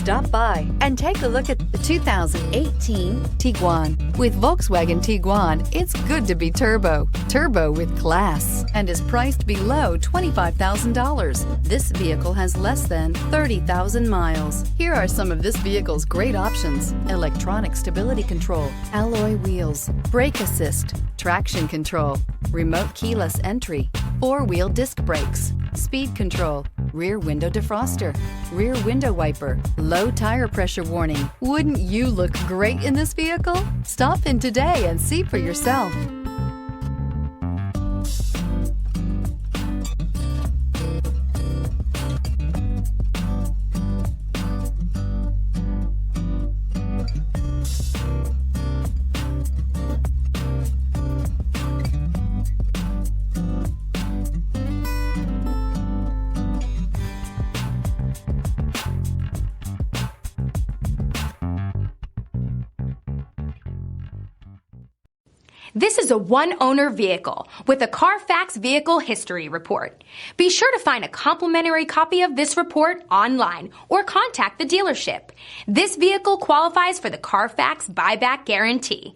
Stop by and take a look at the 2018 Tiguan. With Volkswagen Tiguan, it's good to be turbo. Turbo with class, and is priced below $25,000. This vehicle has less than 30,000 miles. Here are some of this vehicle's great options: electronic stability control, alloy wheels, brake assist, traction control, remote keyless entry, four-wheel disc brakes, speed control, rear window defroster, rear window wiper, low tire pressure warning. Wouldn't you look great in this vehicle? Stop in today and see for yourself. This is a one-owner vehicle with a Carfax Vehicle History Report. Be sure to find a complimentary copy of this report online or contact the dealership. This vehicle qualifies for the Carfax Buyback Guarantee.